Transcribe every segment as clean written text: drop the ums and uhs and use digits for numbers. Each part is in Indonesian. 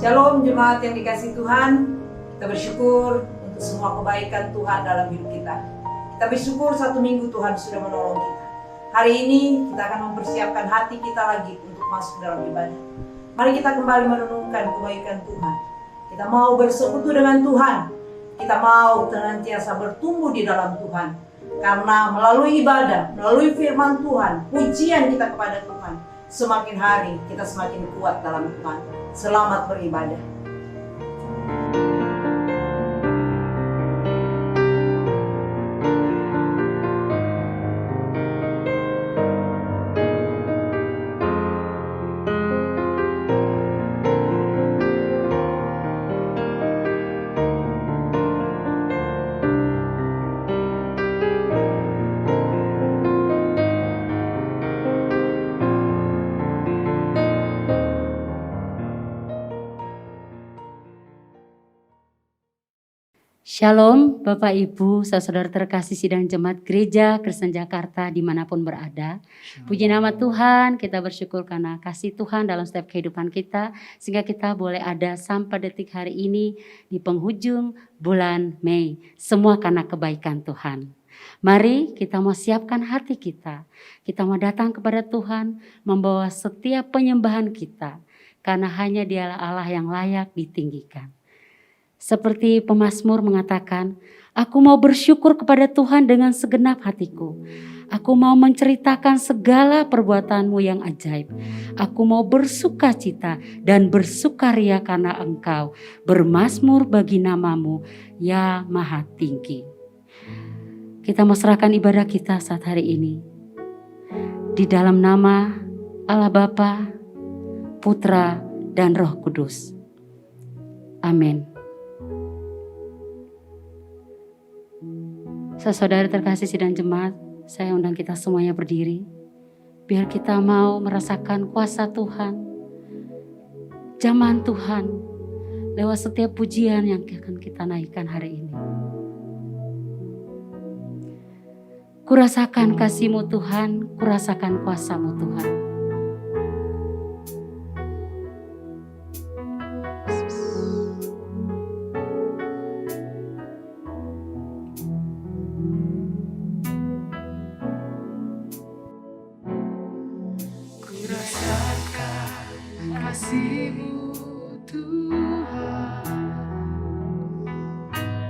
Shalom jemaat yang dikasihi Tuhan. Kita bersyukur untuk semua kebaikan Tuhan dalam hidup kita. Kita bersyukur 1 minggu Tuhan sudah menolong kita. Hari ini kita akan mempersiapkan hati kita lagi untuk masuk dalam ibadah. Mari kita kembali merenungkan kebaikan Tuhan. Kita mau bersekutu dengan Tuhan. Kita mau senantiasa bertumbuh di dalam Tuhan. Karena melalui ibadah, melalui firman Tuhan, pujian kita kepada Tuhan, semakin hari kita semakin kuat dalam Tuhan. Selamat beribadah. Shalom Bapak Ibu, saudara terkasih sidang jemaat gereja Kristen Jakarta dimanapun berada. Puji nama Tuhan, kita bersyukur karena kasih Tuhan dalam setiap kehidupan kita. Sehingga kita boleh ada sampai detik hari ini di penghujung bulan Mei. Semua karena kebaikan Tuhan. Mari kita mau siapkan hati kita. Kita mau datang kepada Tuhan, membawa setiap penyembahan kita. Karena hanya Dialah Allah yang layak ditinggikan. Seperti pemazmur mengatakan, aku mau bersyukur kepada Tuhan dengan segenap hatiku. Aku mau menceritakan segala perbuatan-Mu yang ajaib. Aku mau bersuka cita dan bersukaria karena Engkau. Bermazmur bagi nama-Mu, ya Maha Tinggi. Kita mau serahkan ibadah kita saat hari ini. Di dalam nama Allah Bapa, Putra, dan Roh Kudus. Amin. Saudara terkasih sidang jemaat, saya undang kita semuanya berdiri. Biar kita mau merasakan kuasa Tuhan, jamahan Tuhan, lewat setiap pujian yang akan kita naikkan hari ini. Kurasakan kasih-Mu Tuhan, kurasakan kuasa-Mu Tuhan. Kasih-Mu Tuhan,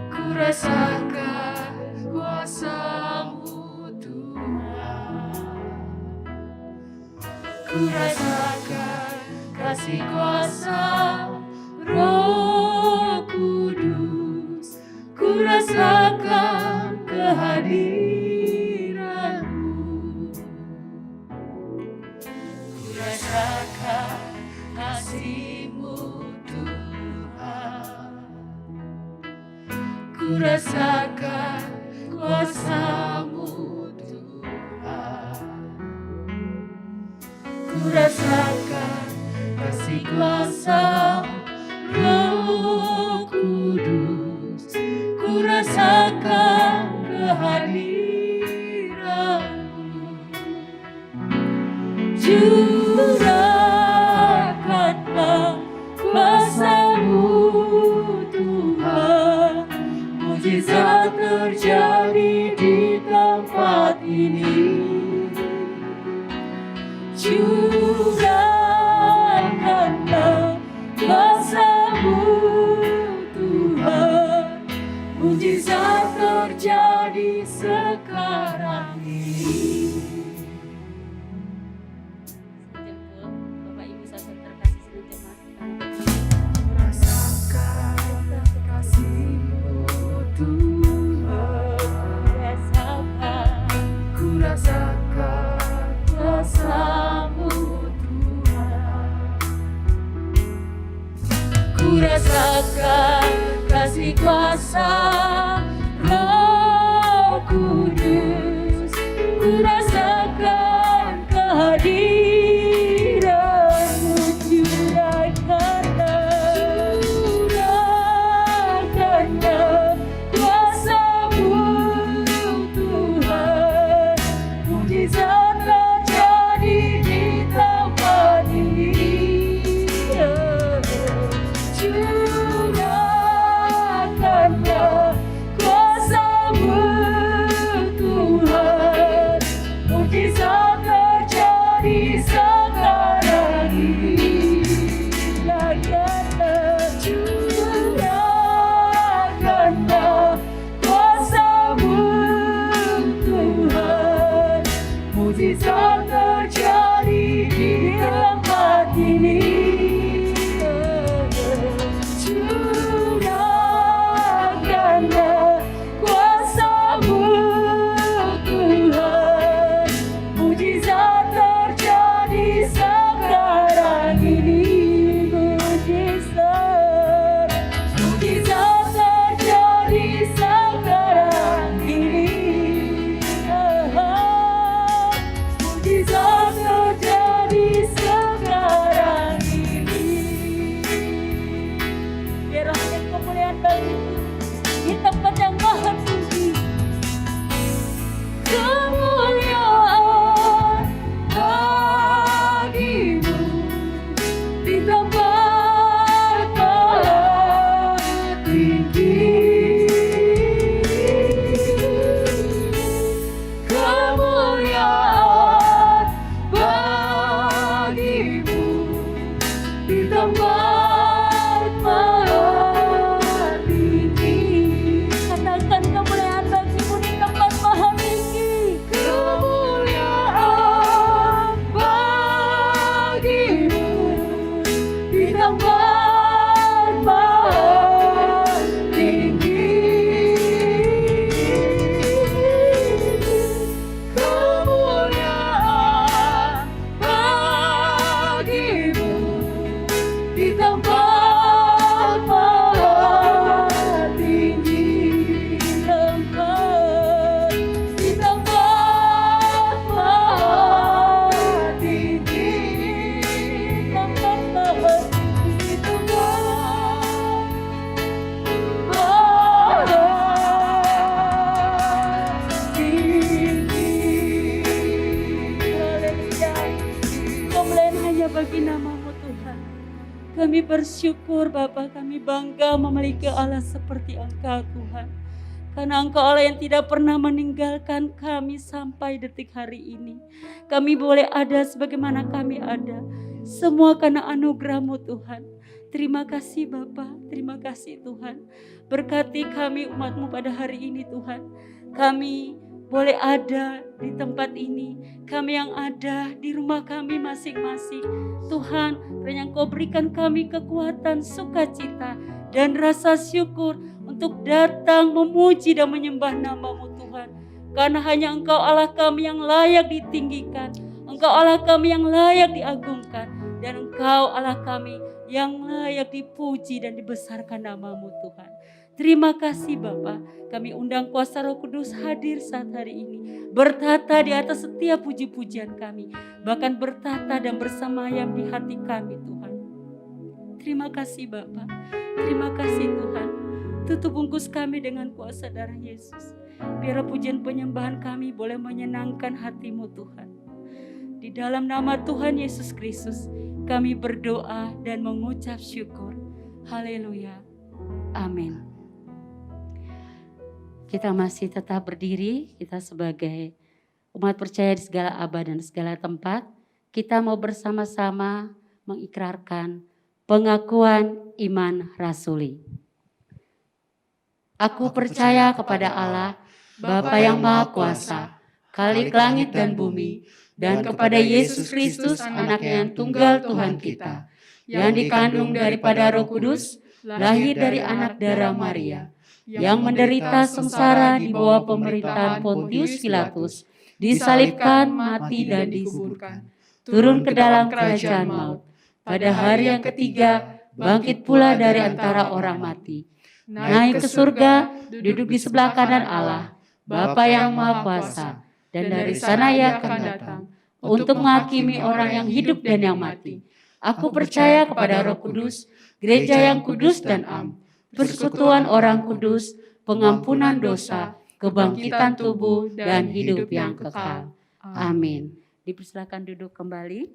ku rasakan kuasa-Mu Tuhan, ku rasakan kasih kuasa Roh Kudus, ku rasakan kehadiran-Mu, ku rasakan kasih-Mu Tuhan, ku rasakan kuasa-Mu Tuhan, ku rasakan kasih kuasa Roh Kudus, ku rasakan kehadiran-Mu. Curahkanlah kuasa-Mu Tuhan, mujizat terjadi di tempat ini. Curahkanlah kuasa-Mu Tuhan, mujizat terjadi sekarang ini. Ku rasakan kasih kuasa Roh Kudus, ku rasakan kehadiran-Mu. Curahkanlah kuasa-Mu Tuhan, mujizat terjadi di tempat ini. kemuliaan bagimu di tempat yang maha tinggi. Kemuliaan bagimu di tempat maha tinggi. Kemuliaan bagimu di tempat maha tinggi. Katakan kemuliaan bagimu di tempat maha tinggi. Kemuliaan bagimu di tempat maha tinggi. Kemuliaan bagimu di tempat maha tinggi. Di tempat maha tinggi. Tempat maha tinggi. Haleluya. Kemuliaan hanya bagi nama-Mu Tuhan. Kami bersyukur Bapa, kami bangga memiliki Allah seperti Engkau Tuhan. Karena Engkau Allah yang tidak pernah meninggalkan kami sampai detik hari ini. Kami boleh ada sebagaimana kami ada. Semua karena anugerah-Mu Tuhan. Terima kasih Bapa, terima kasih Tuhan. Berkati kami umat-Mu pada hari ini Tuhan. Kami boleh ada di tempat ini. Kami yang ada di rumah kami masing-masing. Tuhan, kiranya Engkau berikan kami kekuatan, sukacita, dan rasa syukur untuk datang memuji dan menyembah nama-Mu Tuhan. Karena hanya Engkau Allah kami yang layak ditinggikan. Engkau Allah kami yang layak diagungkan. Dan Engkau Allah kami yang layak dipuji dan dibesarkan nama-Mu Tuhan. Terima kasih Bapa. Kami undang kuasa Roh Kudus hadir saat hari ini. Bertata di atas setiap puji-pujian kami. Bahkan bertata dan bersemayam di hati kami Tuhan. Terima kasih Bapa. Terima kasih Tuhan. Tutup bungkus kami dengan kuasa darah Yesus. Biar pujian penyembahan kami boleh menyenangkan hati-Mu Tuhan. Di dalam nama Tuhan Yesus Kristus kami berdoa dan mengucap syukur. Haleluya. Amin. Kita masih tetap berdiri, kita sebagai umat percaya di segala abad dan segala tempat, kita mau bersama-sama mengikrarkan pengakuan iman rasuli. Aku percaya kepada Allah, Bapa yang Maha Kuasa, Khalik langit dan bumi, dan kepada Yesus Kristus, Anak-Nya yang tunggal Tuhan kita, yang dikandung daripada Roh Kudus, lahir dari anak darah Maria, yang menderita sengsara di bawah pemerintahan Pontius Pilatus, disalibkan, mati dan dikuburkan, turun ke dalam kerajaan maut. Pada hari yang ketiga, bangkit pula dari antara orang mati, naik ke surga, duduk di sebelah kanan Allah, Bapa yang Maha Kuasa, dan dari sana Ia akan datang untuk menghakimi orang yang hidup dan yang mati. Aku percaya kepada Roh Kudus, gereja yang kudus dan am, persekutuan orang kudus, pengampunan dosa, kebangkitan tubuh, dan hidup yang kekal. Amin. Dipersilakan duduk kembali.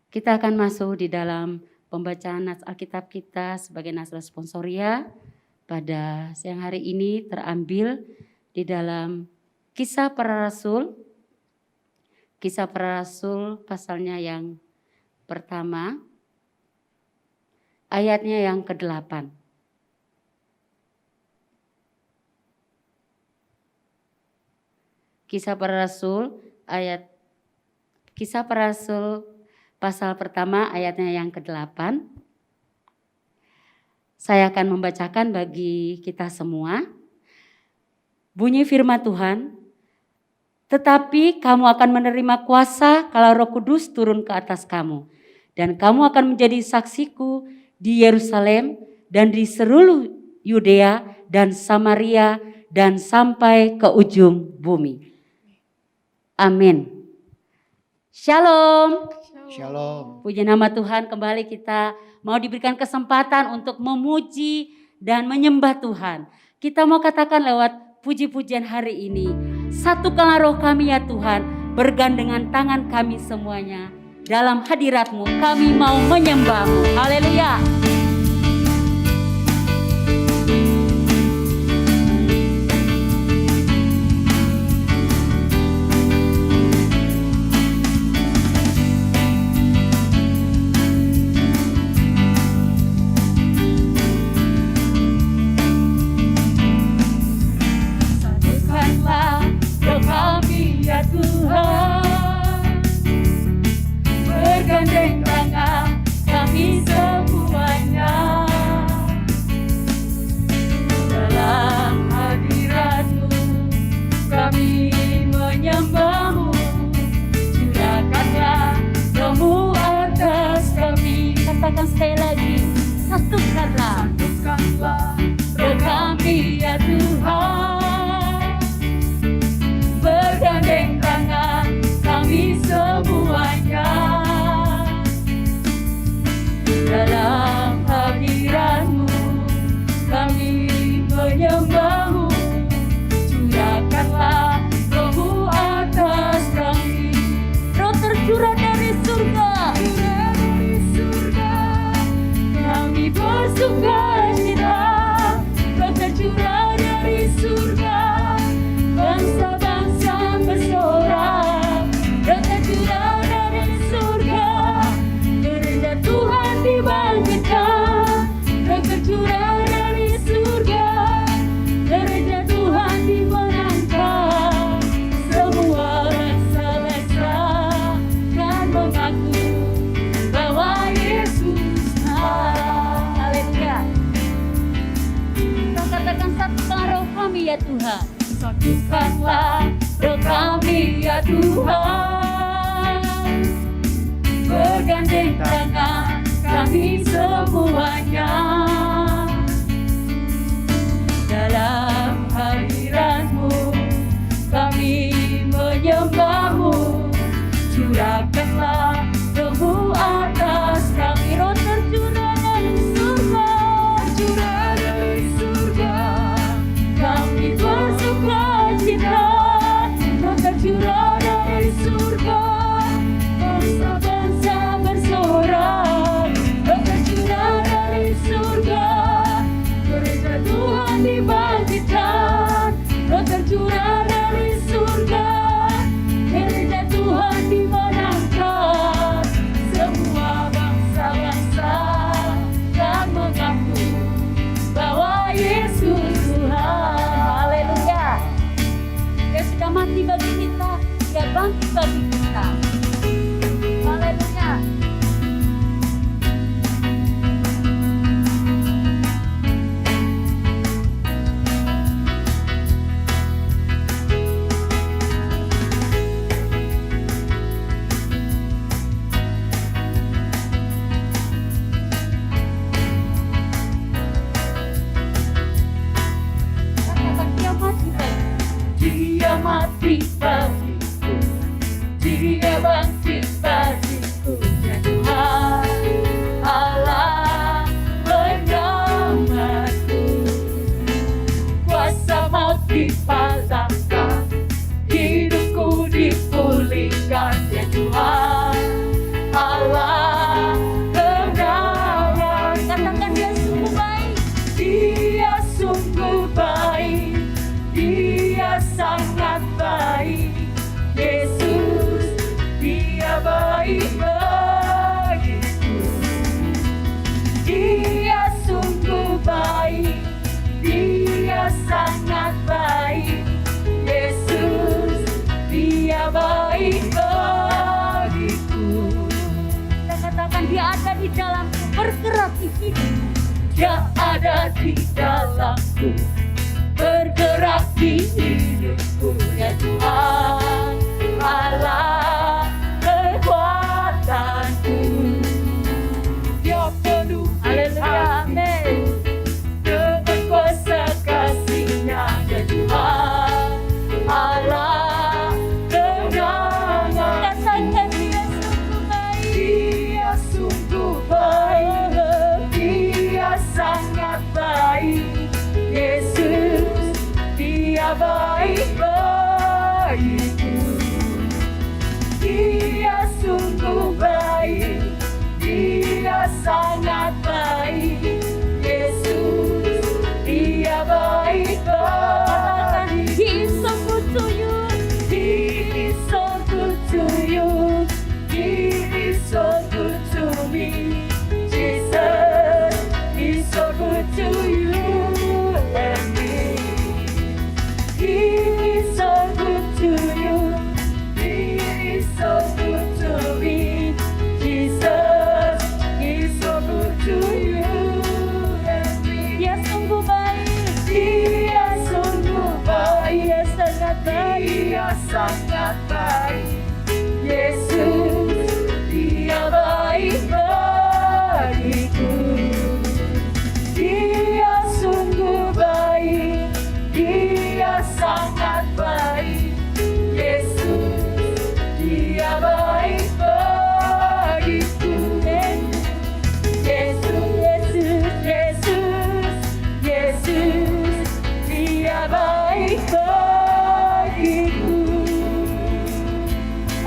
Kita akan masuk di dalam pembacaan nats Alkitab kita sebagai nats responsoria pada siang hari ini terambil di dalam Kisah Para Rasul. Kisah Para Rasul pasalnya yang pertama, ayatnya yang ke-8. Kisah Para Rasul pasal pertama ayatnya yang ke-8. Saya akan membacakan bagi kita semua. Bunyi firman Tuhan, tetapi kamu akan menerima kuasa kalau Roh Kudus turun ke atas kamu. Dan kamu akan menjadi saksiku di Yerusalem dan di seluruh Yudea dan Samaria dan sampai ke ujung bumi. Amin. Shalom. Shalom. Puji nama Tuhan, kembali kita mau diberikan kesempatan untuk memuji dan menyembah Tuhan. Kita mau katakan lewat puji-pujian hari ini, satukanlah roh kami ya Tuhan, bergandengan tangan kami semuanya. Dalam hadirat-Mu kami mau menyembah-Mu. Haleluya. Satukanlah roh kami ya Tuhan, bergandeng tangan kami semuanya. Dalam hadirat-Mu kami menyembah-Mu, curahkanlah roh-Mu atas kami. Katakan sekali lagi, satukanlah roh kami ya Tuhan, bergandeng tangan kami semuanya. Dalam hadirat-Mu kami menyembah-Mu, curahkanlah roh-Mu atas kami. Roh tercurah dari surga, kami bersuka cita. Roh tercurah dari surga, bangsa-bangsa bersorak. Roh tercurah dari surga, gereja Tuhan dibangkitkan. Roh tercurah dari surga, gereja Tuhan dimenangkan. Semua bangsa-bangsa kan mengaku bahwa Yesus Allah. Haleluya. Kita katakan, satukan roh kami ya Tuhan. Satukanlah roh kami ya Tuhan, bergandeng tangan kami semuanya. Dalam hadirat-Mu kami menyembah-Mu, curahkanlah roh-Mu atas kami. Roh tercurah dari surga, curah dari surga, kami bersuka cita. Roh tercurah dari surga, bangsa-bangsa bersorak. Roh tercurah dari surga, gereja Tuhan dibangkitkan. Roh tercurah dari surga, gereja Tuhan dimenangkan. Semua bangsa-bangsa kan mengaku bahwa Yesus Tuhan. Haleluya. Dia sudah mati bagi kita, Dia bangkit bagi kita. Haleluya. Katakan, Dia mati bagiku. Dia mati bagiku, Dia bangkit bagiku. Ya Tuhan Allah penyelamatku, kuasa maut dipatahkan, hidupku dipulihkan. Ya Tuhan Allah kebenaran. Katakan, Dia sungguh baik, Dia sungguh baik, Dia sangat baik. Yesus, Dia baik bagiku. Dia sungguh baik, Dia sangat baik. Yesus, Dia baik bagiku. Kita katakan, Dia ada di dalamku, bergerak di hidupku. Dia ada di dalamku, bergerak di hidupku. Ya Tuhan Allah kekuatanku, Dia penuh. Haleluya, amin. Dengan kuasa kasih-Nya. Ya Tuhan Allah kebenaran. Katakan, Dia sungguh baik, Dia sangat baik. Yesus, Dia baik bagiku. Dia sungguh baik, Dia sangat baik. Yesus, Dia baik bagiku. Yesus, Yesus, Yesus, Dia baik bagiku.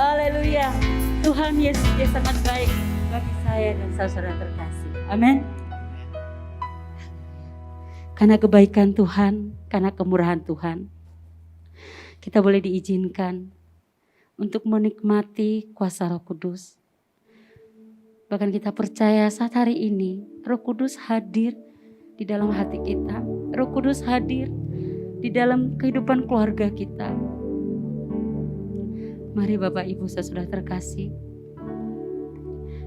Haleluya. Tuhan Yesus dia sangat baik bagi saya dan saudara terkasih. Amin. Karena kebaikan Tuhan, karena kemurahan Tuhan, kita boleh diizinkan untuk menikmati kuasa Roh Kudus. Bahkan kita percaya saat hari ini Roh Kudus hadir di dalam hati kita. Roh Kudus hadir di dalam kehidupan keluarga kita. Mari Bapak Ibu saudara terkasih,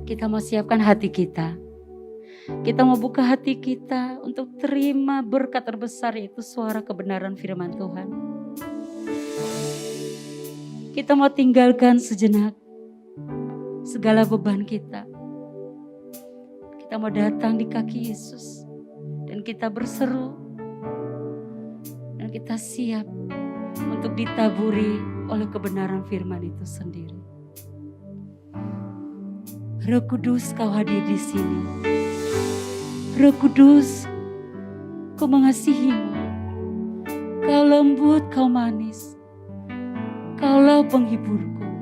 kita mau siapkan hati kita. Kita mau buka hati kita untuk terima berkat terbesar, yaitu suara kebenaran firman Tuhan. Kita mau tinggalkan sejenak segala beban kita. Kita mau datang di kaki Yesus dan kita berseru dan kita siap untuk ditaburi oleh kebenaran firman itu sendiri. Roh Kudus, Kau hadir di sini. Roh Kudus, Kau mengasihimu. Kau lembut, Kau manis. Kaulah penghiburku,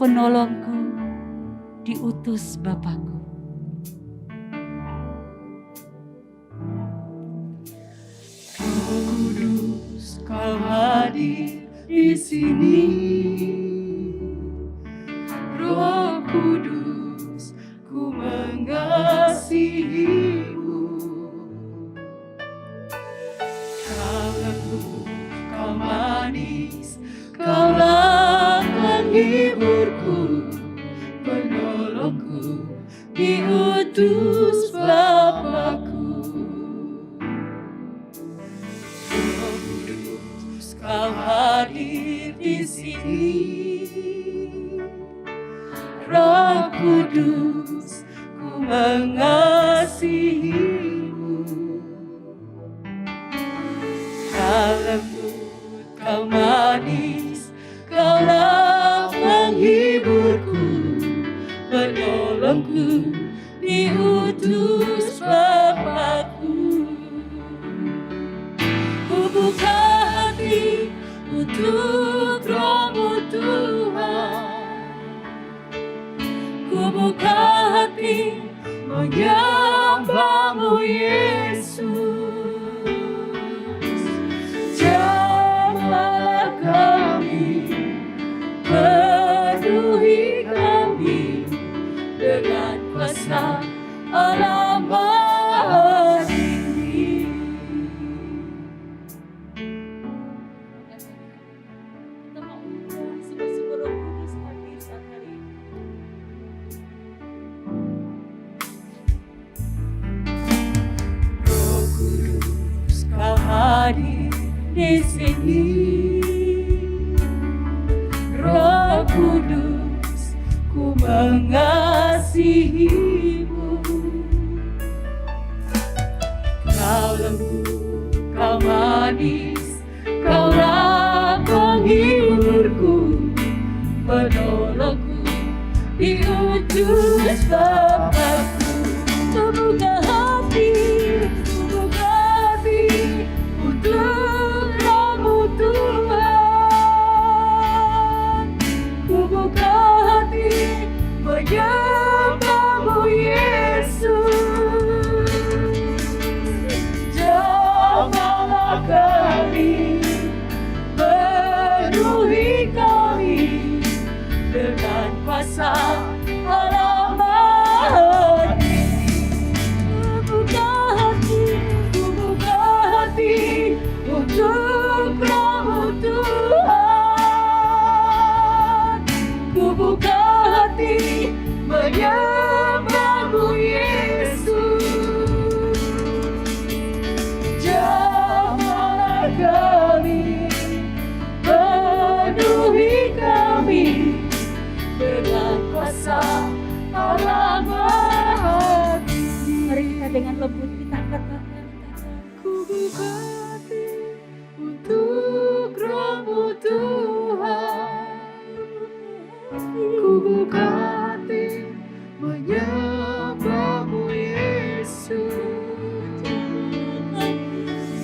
penolongku, diutus Bapakku. Roh Kudus, Kau hadir di sini. Roh Kudus, ku mengasihimu. Kau lembut, Kau manis, Kaulah penghiburku, penolongku, diutus Bapakku. Roh Kudus, Kau hadir di sini. Roh Kudus, ku mengasihimu. Kau lembut, Kau manis, Kaulah penghiburku, penolongku, diutus Bapakku. Ku buka hati untuk Roh-Mu Tuhan. Ku buka hati menyembah-Mu Yesus. Jamahlah kami, penuhi kami dengan kuasa Allah Maha Tinggi. Kita mau undang sungguh-sungguh Roh Kudus hadir saat hari ini. Roh Kudus, Kau hadir di sini. Roh Kudus, ku mengasihimu. Kau lembut, Kau manis, Kaulah penghiburku, penolongku, diutus Bapakku. Ku buka hati untuk Roh-Mu Tuhan. Ku buka hati menyembah-Mu Yesus. Jamahlah kami, penuhi kami dengan kuasa Allah Maha hati untuk Roh-Mu Tuhan. Ku buka hati menyembah-Mu Yesus.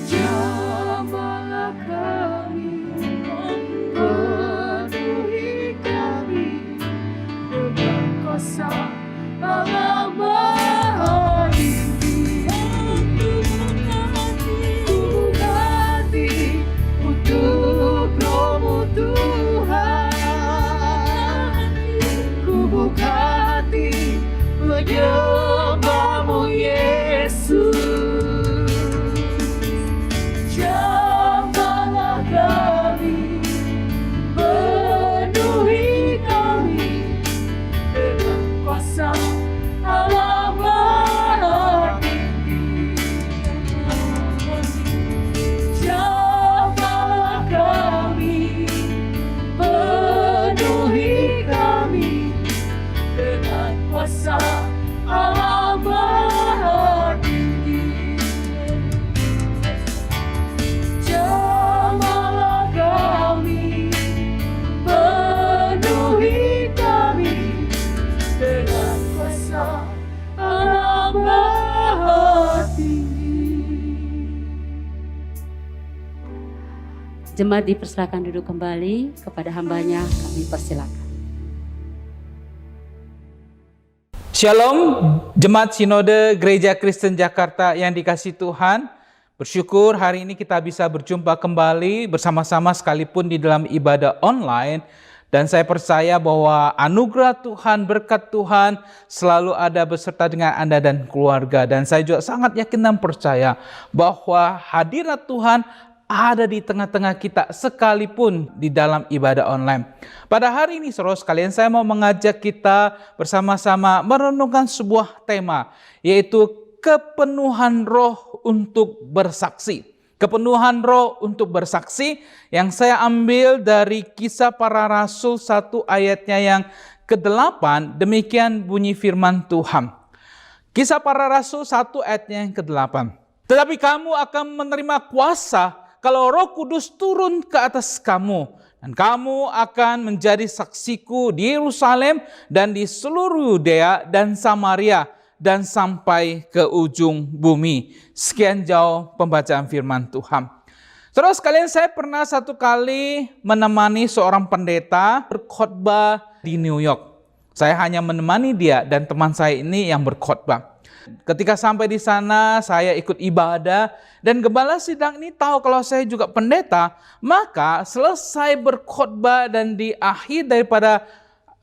Jamahlah kami, penuhi kami dengan kuasa Allah Maha Tinggi. Ku buka hati untuk Roh-Mu Tuhan. Ku buka hati menyembah-Mu Yesus. Jamahlah kami, penuhi kami dengan kuasa Allah Maha Tinggi. Jamahlah kami, penuhi kami dengan kuasa Allah Maha Tinggi. Jamahlah kami, penuhi kami dengan kuasa Allah Maha Tinggi. Jemaat dipersilakan duduk kembali, kepada hambanya kami persilakan. Shalom, Jemaat Sinode Gereja Kristen Jakarta yang dikasihi Tuhan. Bersyukur hari ini kita bisa berjumpa kembali bersama-sama sekalipun di dalam ibadah online. Dan saya percaya bahwa anugerah Tuhan, berkat Tuhan selalu ada beserta dengan Anda dan keluarga. Dan saya juga sangat yakin dan percaya bahwa hadirat Tuhan ada di tengah-tengah kita sekalipun di dalam ibadah online. Pada hari ini saudara sekalian, saya mau mengajak kita bersama-sama merenungkan sebuah tema, yaitu kepenuhan roh untuk bersaksi. Kepenuhan roh untuk bersaksi yang saya ambil dari Kisah Para Rasul 1 ayatnya yang ke-8, demikian bunyi firman Tuhan. Kisah Para Rasul 1 ayatnya yang ke-8. Tetapi kamu akan menerima kuasa kalau Roh Kudus turun ke atas kamu, dan kamu akan menjadi saksiku di Yerusalem dan di seluruh Yudea dan Samaria dan sampai ke ujung bumi. Sekian jauh pembacaan firman Tuhan. Saudara sekalian, saya pernah satu kali menemani seorang pendeta berkhotbah di New York. Saya hanya menemani dia dan teman saya ini yang berkhotbah. Ketika sampai di sana, saya ikut ibadah dan gembala sidang ini tahu kalau saya juga pendeta. Maka selesai berkhotbah dan di akhir daripada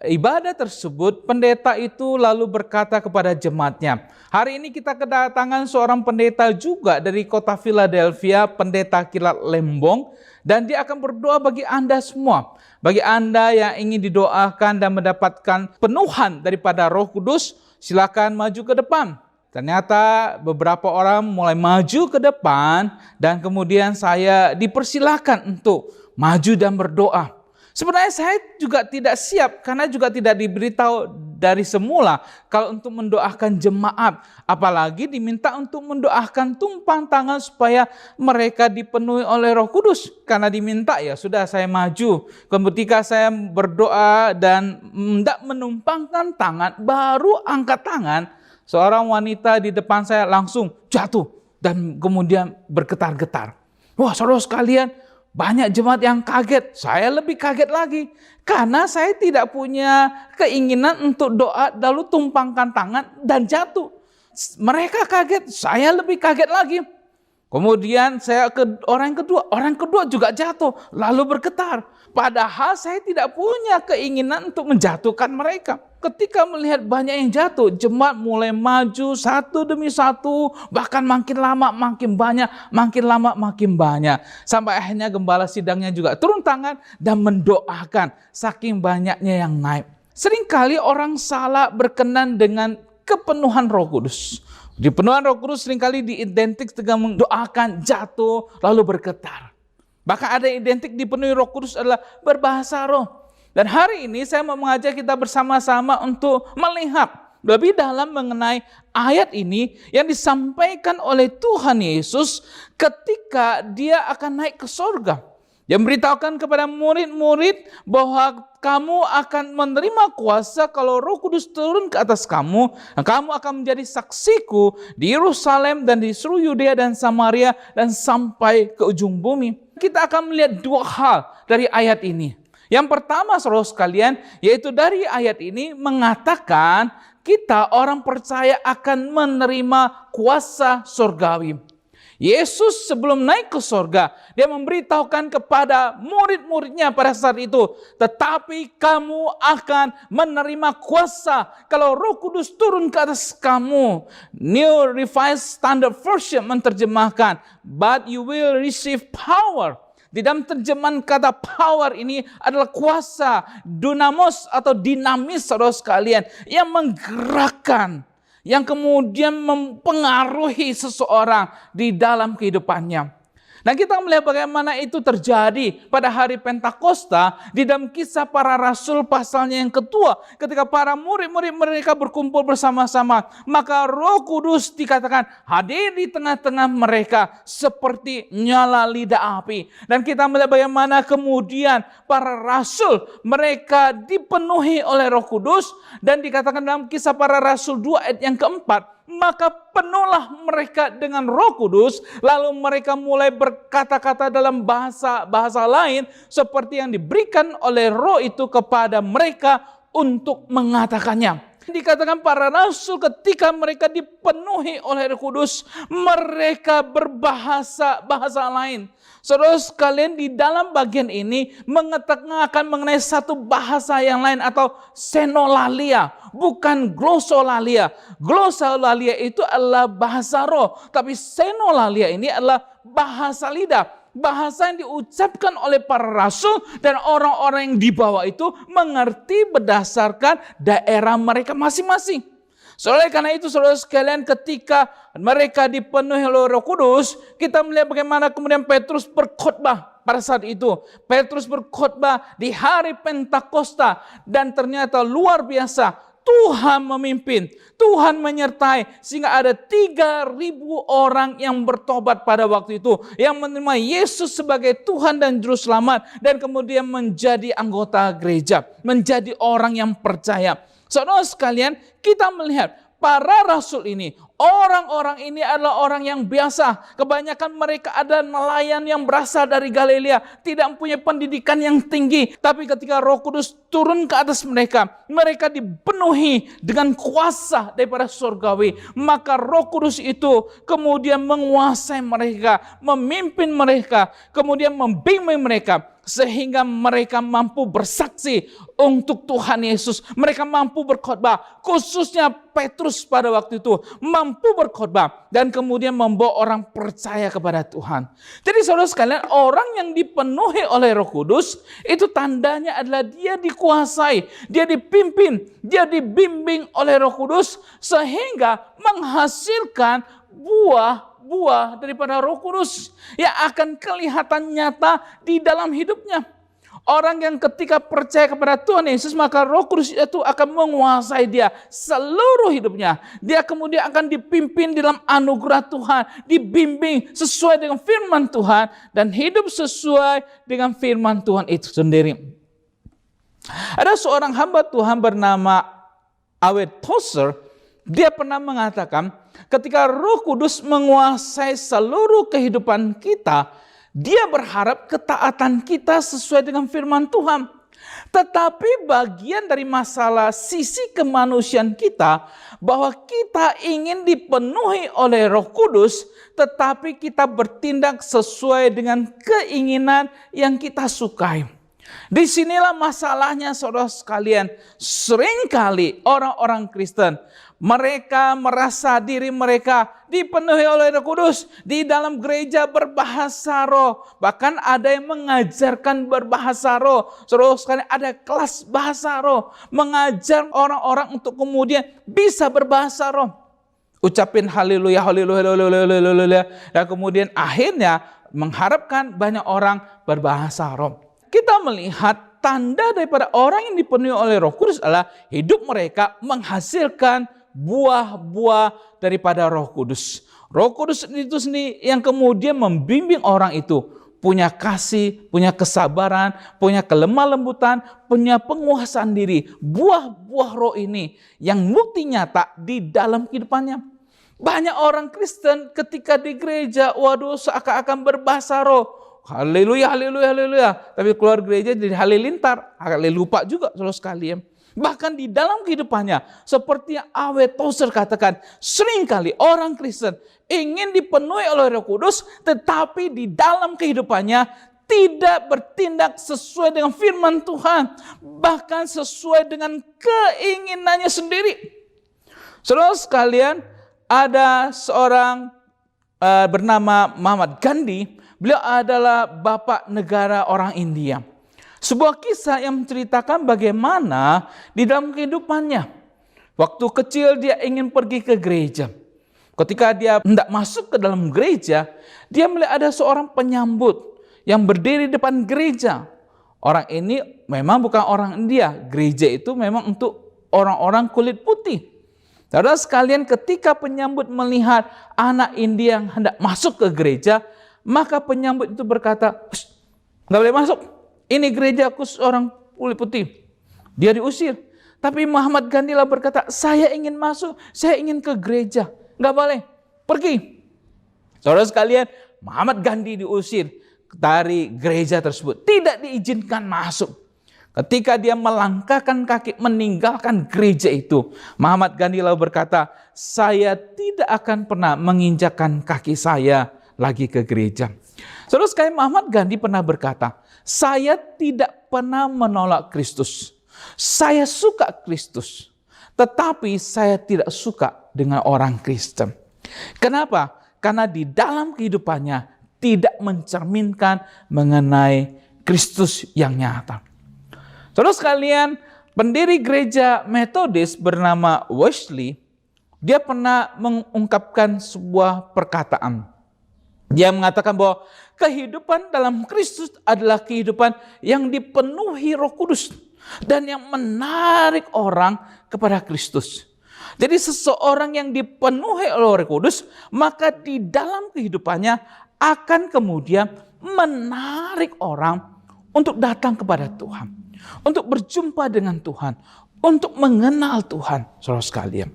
ibadah tersebut, pendeta itu lalu berkata kepada jemaatnya, hari ini kita kedatangan seorang pendeta juga dari kota Philadelphia, pendeta Kilat Lembong, dan dia akan berdoa bagi Anda semua. Bagi Anda yang ingin didoakan dan mendapatkan penuhan daripada Roh Kudus, silakan maju ke depan. Ternyata beberapa orang mulai maju ke depan dan kemudian saya dipersilakan untuk maju dan berdoa. Sebenarnya saya juga tidak siap karena juga tidak diberitahu dari semula kalau untuk mendoakan jemaat. Apalagi diminta untuk mendoakan tumpang tangan supaya mereka dipenuhi oleh Roh Kudus. Karena diminta ya sudah saya maju. Ketika saya berdoa dan hendak menumpangkan tangan, baru angkat tangan, seorang wanita di depan saya langsung jatuh dan kemudian bergetar-getar. Wah, saudara sekalian, banyak jemaat yang kaget. Saya lebih kaget lagi karena saya tidak punya keinginan untuk doa lalu tumpangkan tangan dan jatuh. Mereka kaget, saya lebih kaget lagi. Kemudian saya ke orang kedua juga jatuh lalu bergetar. Padahal saya tidak punya keinginan untuk menjatuhkan mereka. Ketika melihat banyak yang jatuh, jemaat mulai maju satu demi satu, bahkan makin lama makin banyak, makin lama makin banyak. Sampai akhirnya gembala sidangnya juga turun tangan dan mendoakan saking banyaknya yang naik. Seringkali orang salah berkenan dengan kepenuhan Roh Kudus. Dipenuhan Roh Kudus seringkali diidentik dengan mendoakan jatuh lalu bergetar. Bahkan ada yang identik dipenuhi Roh Kudus adalah berbahasa roh. Dan hari ini saya mau mengajak kita bersama-sama untuk melihat lebih dalam mengenai ayat ini yang disampaikan oleh Tuhan Yesus ketika dia akan naik ke sorga. Dia memberitahukan kepada murid-murid bahwa kamu akan menerima kuasa kalau Roh Kudus turun ke atas kamu. Dan kamu akan menjadi saksiku di Yerusalem dan di seluruh Yudea dan Samaria dan sampai ke ujung bumi. Kita akan melihat dua hal dari ayat ini. Yang pertama, saudara sekalian, yaitu dari ayat ini mengatakan kita orang percaya akan menerima kuasa surgawi. Yesus sebelum naik ke sorga, dia memberitahukan kepada murid-muridnya pada saat itu, tetapi kamu akan menerima kuasa kalau Roh Kudus turun ke atas kamu. New Revised Standard Version menerjemahkan, but you will receive power. Di dalam terjemahan kata power ini adalah kuasa, dunamos atau dinamis, saudara sekalian, yang menggerakkan, yang kemudian mempengaruhi seseorang di dalam kehidupannya. Dan kita melihat bagaimana itu terjadi pada hari Pentakosta di dalam Kisah Para Rasul pasalnya yang kedua. Ketika para murid-murid mereka berkumpul bersama-sama, maka Roh Kudus dikatakan hadir di tengah-tengah mereka seperti nyala lidah api. Dan kita melihat bagaimana kemudian para rasul mereka dipenuhi oleh Roh Kudus, dan dikatakan dalam Kisah Para Rasul 2 ayat yang keempat, maka penuhlah mereka dengan Roh Kudus, lalu mereka mulai berkata-kata dalam bahasa lain seperti yang diberikan oleh Roh itu kepada mereka untuk mengatakannya. Dikatakan para rasul ketika mereka dipenuhi oleh Roh Kudus, mereka berbahasa lain. Saudara sekalian, di dalam bagian ini mengatakan mengenai satu bahasa yang lain atau senolalia, bukan glosolalia. Glosolalia itu adalah bahasa roh, tapi senolalia ini adalah bahasa lidah. Bahasa yang diucapkan oleh para rasul dan orang-orang yang dibawa itu mengerti berdasarkan daerah mereka masing-masing. Soalnya karena itu saudara sekalian, ketika mereka dipenuhi oleh Roh Kudus, kita melihat bagaimana kemudian Petrus berkhotbah pada saat itu. Petrus berkhotbah di hari Pentakosta dan ternyata luar biasa. Tuhan memimpin, Tuhan menyertai sehingga ada 3.000 orang yang bertobat pada waktu itu, yang menerima Yesus sebagai Tuhan dan Juru Selamat dan kemudian menjadi anggota gereja, menjadi orang yang percaya. Saudara sekalian, kita melihat para rasul ini, orang-orang ini adalah orang yang biasa. Kebanyakan mereka adalah nelayan yang berasal dari Galilea, tidak mempunyai pendidikan yang tinggi. Tapi ketika Roh Kudus turun ke atas mereka, mereka dipenuhi dengan kuasa daripada surgawi. Maka Roh Kudus itu kemudian menguasai mereka, memimpin mereka, kemudian membimbing mereka, sehingga mereka mampu bersaksi untuk Tuhan Yesus. Mereka mampu berkhotbah, khususnya Petrus pada waktu itu mampu berkhotbah dan kemudian membawa orang percaya kepada Tuhan. Jadi saudara sekalian, orang yang dipenuhi oleh Roh Kudus itu tandanya adalah dia dikuasai, dia dipimpin, dia dibimbing oleh Roh Kudus sehingga menghasilkan buah daripada Roh Kudus yang akan kelihatan nyata di dalam hidupnya. Orang yang ketika percaya kepada Tuhan Yesus, maka Roh Kudus itu akan menguasai dia seluruh hidupnya. Dia kemudian akan dipimpin dalam anugerah Tuhan, dibimbing sesuai dengan firman Tuhan dan hidup sesuai dengan firman Tuhan itu sendiri. Ada seorang hamba Tuhan bernama Awet Tozer. Dia pernah mengatakan, ketika Roh Kudus menguasai seluruh kehidupan kita, dia berharap ketaatan kita sesuai dengan firman Tuhan. Tetapi bagian dari masalah sisi kemanusiaan kita, bahwa kita ingin dipenuhi oleh Roh Kudus, tetapi kita bertindak sesuai dengan keinginan yang kita sukai. Disinilah masalahnya saudara sekalian. Seringkali orang-orang Kristen, mereka merasa diri mereka dipenuhi oleh Roh Kudus. Di dalam gereja berbahasa roh. Bahkan ada yang mengajarkan berbahasa roh. Saudara sekalian, ada kelas bahasa roh. Mengajar orang-orang untuk kemudian bisa berbahasa roh. Ucapin haleluya, haleluya, haleluya, haleluya. Dan kemudian akhirnya mengharapkan banyak orang berbahasa roh. Kita melihat tanda daripada orang yang dipenuhi oleh Roh Kudus adalah hidup mereka menghasilkan buah-buah daripada Roh Kudus. Roh Kudus itu sendiri yang kemudian membimbing orang itu punya kasih, punya kesabaran, punya kelemah lembutan, punya penguasaan diri. Buah-buah roh ini yang bukti nyata di dalam kehidupannya. Banyak orang Kristen ketika di gereja, waduh seakan-akan berbahasa roh. Haleluya, haleluya, haleluya. Tapi keluar gereja jadi halilintar, lupa juga saudara sekalian. Bahkan di dalam kehidupannya, seperti yang A.W. Tozer katakan, seringkali orang Kristen ingin dipenuhi oleh Roh Kudus, tetapi di dalam kehidupannya tidak bertindak sesuai dengan firman Tuhan, bahkan sesuai dengan keinginannya sendiri. Saudara sekalian, ada seorang bernama Mahatma Gandhi. Beliau adalah bapak negara orang India. Sebuah kisah yang menceritakan bagaimana di dalam kehidupannya. Waktu kecil dia ingin pergi ke gereja. Ketika dia hendak masuk ke dalam gereja, dia melihat ada seorang penyambut yang berdiri depan gereja. Orang ini memang bukan orang India. Gereja itu memang untuk orang-orang kulit putih. Saudara sekalian, ketika penyambut melihat anak India yang hendak masuk ke gereja, maka penyambut itu berkata, "Nggak boleh masuk. Ini gereja khusus orang kulit putih." Dia diusir. Tapi Mahatma Gandhi lah berkata, "Saya ingin masuk, saya ingin ke gereja." "Nggak boleh, pergi." Saudara sekalian, Mahatma Gandhi diusir dari gereja tersebut. Tidak diizinkan masuk. Ketika dia melangkahkan kaki meninggalkan gereja itu, Mahatma Gandhi lalu berkata, "Saya tidak akan pernah menginjakkan kaki saya lagi ke gereja." Saudara sekalian, Mahatma Gandhi pernah berkata, "Saya tidak pernah menolak Kristus. Saya suka Kristus, tetapi saya tidak suka dengan orang Kristen." Kenapa? Karena di dalam kehidupannya tidak mencerminkan mengenai Kristus yang nyata. Saudara sekalian, pendiri gereja Metodis bernama Wesley, dia pernah mengungkapkan sebuah perkataan. Dia mengatakan bahwa kehidupan dalam Kristus adalah kehidupan yang dipenuhi Roh Kudus dan yang menarik orang kepada Kristus. Jadi seseorang yang dipenuhi oleh Roh Kudus, maka di dalam kehidupannya akan kemudian menarik orang untuk datang kepada Tuhan, untuk berjumpa dengan Tuhan, untuk mengenal Tuhan, saudara sekalian.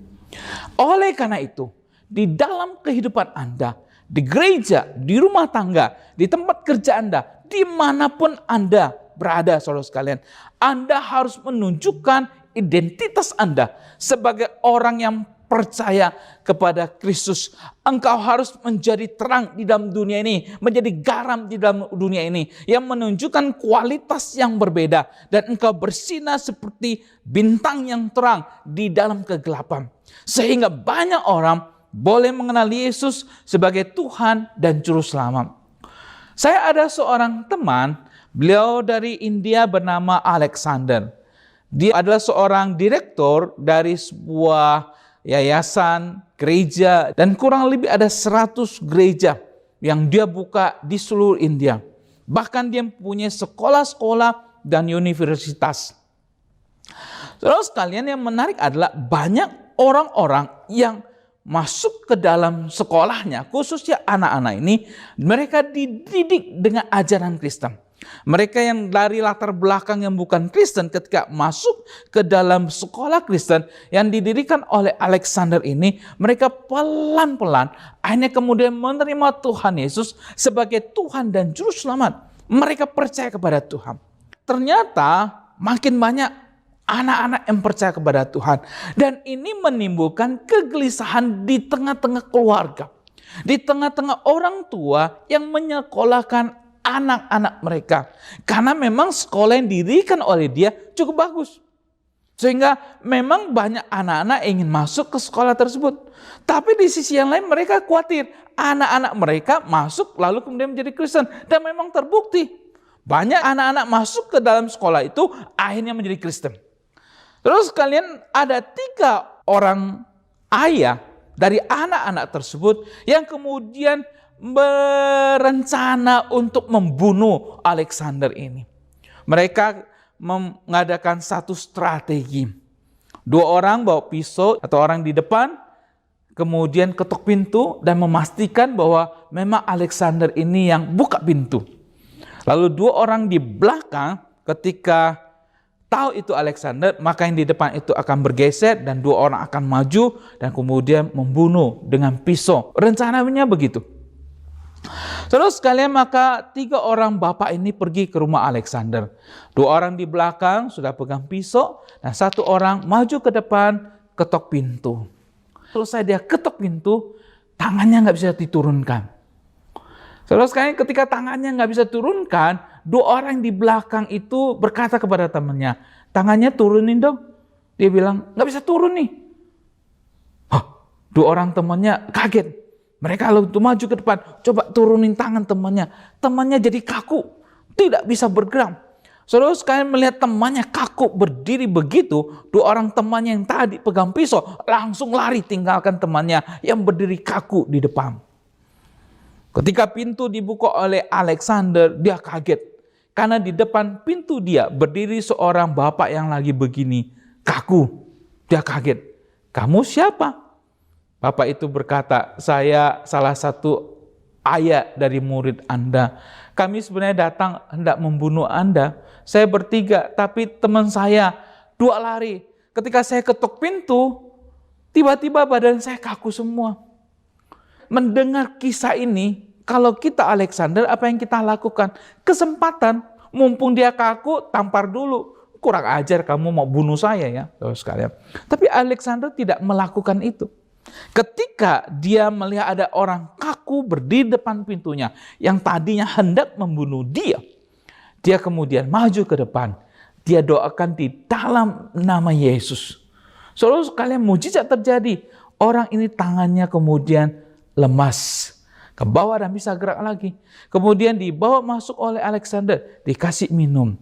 Oleh karena itu, di dalam kehidupan Anda, di gereja, di rumah tangga, di tempat kerja Anda, dimanapun Anda berada, saudara sekalian, Anda harus menunjukkan identitas Anda sebagai orang yang percaya kepada Kristus. Engkau harus menjadi terang di dalam dunia ini, menjadi garam di dalam dunia ini, yang menunjukkan kualitas yang berbeda, dan engkau bersinar seperti bintang yang terang di dalam kegelapan, sehingga banyak orang boleh mengenal Yesus sebagai Tuhan dan Juru Selamat. Saya ada seorang teman, beliau dari India bernama Alexander. Dia adalah seorang direktur dari sebuah yayasan, gereja, dan kurang lebih ada 100 gereja yang dia buka di seluruh India. Bahkan dia mempunyai sekolah-sekolah dan universitas. Saudara sekalian, yang menarik adalah banyak orang-orang yang masuk ke dalam sekolahnya, khususnya anak-anak ini, mereka dididik dengan ajaran Kristen. Mereka yang dari latar belakang yang bukan Kristen, ketika masuk ke dalam sekolah Kristen yang didirikan oleh Alexander ini, mereka pelan-pelan akhirnya kemudian menerima Tuhan Yesus sebagai Tuhan dan Juru Selamat. Mereka percaya kepada Tuhan. Ternyata makin banyak anak-anak yang percaya kepada Tuhan, dan ini menimbulkan kegelisahan di tengah-tengah keluarga, di tengah-tengah orang tua yang menyekolahkan anak-anak mereka, karena memang sekolah yang didirikan oleh dia cukup bagus, sehingga memang banyak anak-anak ingin masuk ke sekolah tersebut. Tapi di sisi yang lain mereka khawatir anak-anak mereka masuk lalu kemudian menjadi Kristen, dan memang terbukti banyak anak-anak masuk ke dalam sekolah itu akhirnya menjadi Kristen. Terus kalian, ada 3 orang ayah dari anak-anak tersebut yang kemudian berencana untuk membunuh Alexander ini. Mereka mengadakan satu strategi. 2 orang bawa pisau atau orang di depan, kemudian ketuk pintu dan memastikan bahwa memang Alexander ini yang buka pintu. Lalu 2 orang di belakang ketika tahu itu Alexander, maka yang di depan itu akan bergeser dan 2 orang akan maju dan kemudian membunuh dengan pisau. Rencananya begitu. Terus sekalian, maka 3 orang bapak ini pergi ke rumah Alexander. 2 orang di belakang sudah pegang pisau dan 1 orang maju ke depan ketok pintu. Selesai dia ketok pintu, tangannya nggak bisa diturunkan. Terus sekalian, ketika tangannya nggak bisa turunkan, 2 orang di belakang itu berkata kepada temannya, tangannya turunin dong. Dia bilang, nggak bisa turun nih. 2 orang temannya kaget. Mereka lalu maju ke depan, coba turunin tangan temannya. Temannya jadi kaku, tidak bisa bergerak. Saudara sekalian, melihat temannya kaku berdiri begitu, 2 orang temannya yang tadi pegang pisau langsung lari tinggalkan temannya yang berdiri kaku di depan. Ketika pintu dibuka oleh Alexander, dia kaget. Karena di depan pintu dia berdiri seorang bapak yang lagi begini, kaku. Dia kaget. Kamu siapa? Bapak itu berkata, saya salah satu ayah dari murid Anda. Kami sebenarnya datang hendak membunuh Anda. Saya bertiga, tapi teman saya 2 lari. Ketika saya ketuk pintu, tiba-tiba badan saya kaku semua. Mendengar kisah ini, kalau kita Alexander, apa yang kita lakukan? Kesempatan, mumpung dia kaku, tampar dulu. Kurang ajar kamu mau bunuh saya ya, sekalian. Tapi Alexander tidak melakukan itu. Ketika dia melihat ada orang kaku berdiri depan pintunya yang tadinya hendak membunuh dia, dia kemudian maju ke depan. Dia doakan di dalam nama Yesus. Saudara sekalian, mujizat terjadi. Orang ini tangannya kemudian lemas ke bawah dan bisa gerak lagi. Kemudian dibawa masuk oleh Alexander, dikasih minum.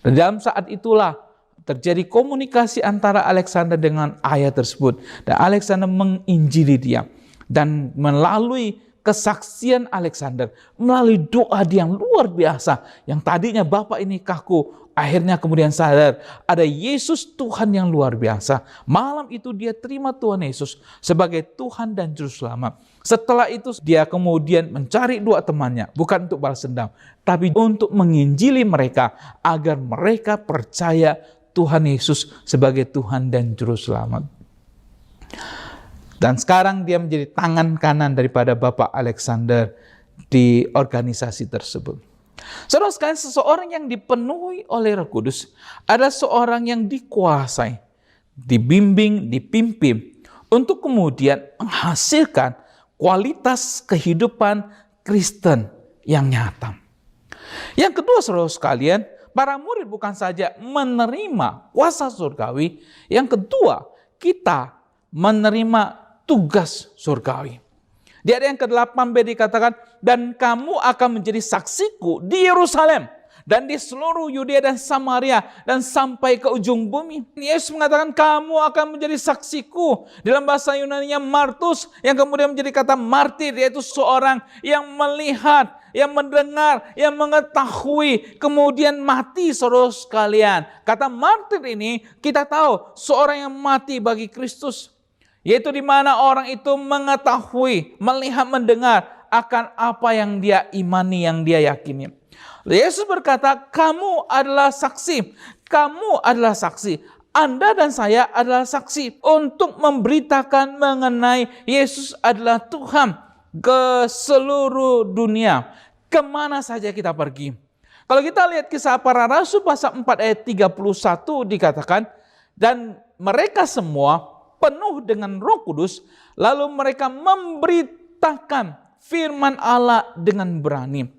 Dan dalam saat itulah terjadi komunikasi antara Alexander dengan ayah tersebut. Dan Alexander menginjili dia. Dan melalui kesaksian Alexander, melalui doa dia yang luar biasa, yang tadinya bapak ini kaku, akhirnya kemudian sadar, ada Yesus Tuhan yang luar biasa. Malam itu dia terima Tuhan Yesus sebagai Tuhan dan Juru Selamat. Setelah itu dia kemudian mencari 2 temannya, bukan untuk balas dendam, tapi untuk menginjili mereka, agar mereka percaya Tuhan Yesus sebagai Tuhan dan Juru Selamat. Dan sekarang dia menjadi tangan kanan daripada Bapak Alexander di organisasi tersebut. Saudara sekalian, seseorang yang dipenuhi oleh Roh Kudus adalah seorang yang dikuasai, dibimbing, dipimpin untuk kemudian menghasilkan kualitas kehidupan Kristen yang nyata. Yang kedua, saudara sekalian, para murid bukan saja menerima kuasa surgawi, yang kedua, kita menerima tugas surgawi. Di ayat yang ke-8b dikatakan, dan kamu akan menjadi saksiku di Yerusalem dan di seluruh Yudea dan Samaria dan sampai ke ujung bumi. Yesus mengatakan kamu akan menjadi saksiku. Dalam bahasa Yunani-nya martus, yang kemudian menjadi kata martir, yaitu seorang yang melihat, yang mendengar, yang mengetahui, kemudian mati, saudara sekalian. Kata martir ini kita tahu seorang yang mati bagi Kristus, yaitu di mana orang itu mengetahui, melihat, mendengar akan apa yang dia imani, yang dia yakini. Yesus berkata, kamu adalah saksi, kamu adalah saksi. Anda dan saya adalah saksi untuk memberitakan mengenai Yesus adalah Tuhan ke seluruh dunia. Kemana saja kita pergi. Kalau kita lihat Kisah Para Rasul pasal 4 ayat 31 dikatakan, dan mereka semua penuh dengan Roh Kudus, lalu mereka memberitakan firman Allah dengan berani.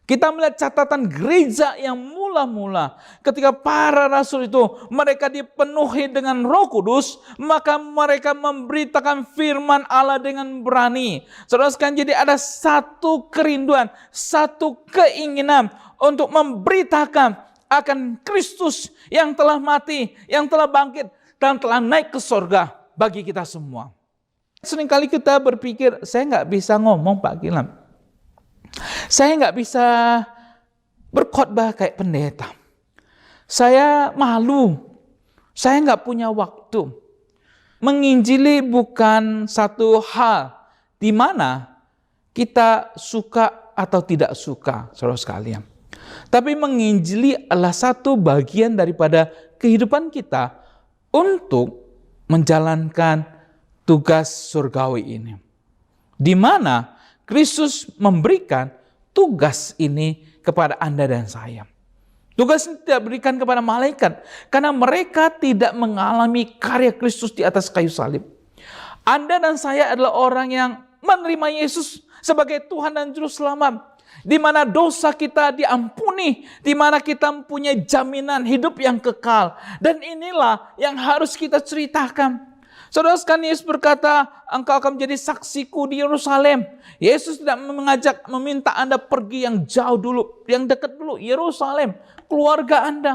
Kita melihat catatan gereja yang mula-mula ketika para rasul itu mereka dipenuhi dengan Roh Kudus, maka mereka memberitakan firman Allah dengan berani. Saudara sekalian, jadi ada satu kerinduan, satu keinginan untuk memberitakan akan Kristus yang telah mati, yang telah bangkit dan telah naik ke sorga bagi kita semua. Seringkali kita berpikir, saya nggak bisa ngomong Pak Gilam. Saya nggak bisa berkhotbah kayak pendeta. Saya malu, saya nggak punya waktu. Menginjili bukan satu hal di mana kita suka atau tidak suka, saudara sekalian. Tapi menginjili adalah satu bagian daripada kehidupan kita untuk menjalankan tugas surgawi ini. Di mana Kristus memberikan tugas ini kepada Anda dan saya. Tugas ini tidak diberikan kepada malaikat karena mereka tidak mengalami karya Kristus di atas kayu salib. Anda dan saya adalah orang yang menerima Yesus sebagai Tuhan dan Juru Selamat. Di mana dosa kita diampuni, di mana kita mempunyai jaminan hidup yang kekal. Dan inilah yang harus kita ceritakan. Saudara sekalian, Yesus berkata, engkau akan menjadi saksiku di Yerusalem. Yesus tidak meminta Anda pergi yang jauh dulu, yang dekat dulu, Yerusalem, keluarga Anda.